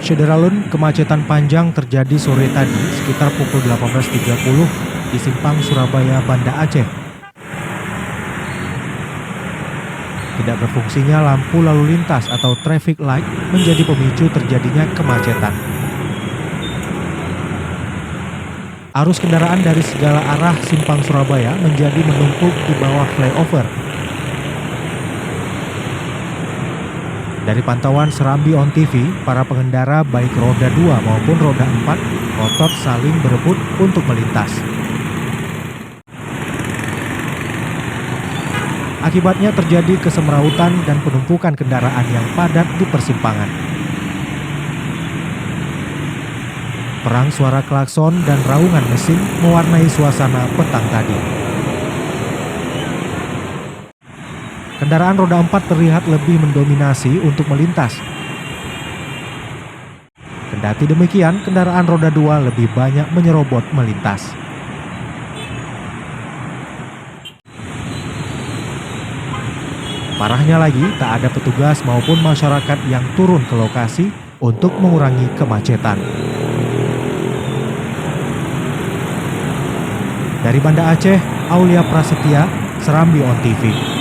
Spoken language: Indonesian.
Syederalun, kemacetan panjang terjadi sore tadi sekitar pukul 18.30 di Simpang Surabaya, Banda Aceh. Tidak berfungsinya lampu lalu lintas atau traffic light menjadi pemicu terjadinya kemacetan. Arus kendaraan dari segala arah Simpang Surabaya menjadi menumpuk di bawah flyover. Dari pantauan Serambi On TV, para pengendara baik roda 2 maupun roda 4 ngotot saling berebut untuk melintas. Akibatnya terjadi kesemrautan dan penumpukan kendaraan yang padat di persimpangan. Perang suara klakson dan raungan mesin mewarnai suasana petang tadi. Kendaraan roda 4 terlihat lebih mendominasi untuk melintas. Kendati demikian, kendaraan roda 2 lebih banyak menyerobot melintas. Parahnya lagi, tak ada petugas maupun masyarakat yang turun ke lokasi untuk mengurangi kemacetan. Dari Banda Aceh, Aulia Prasetya, Serambi On TV.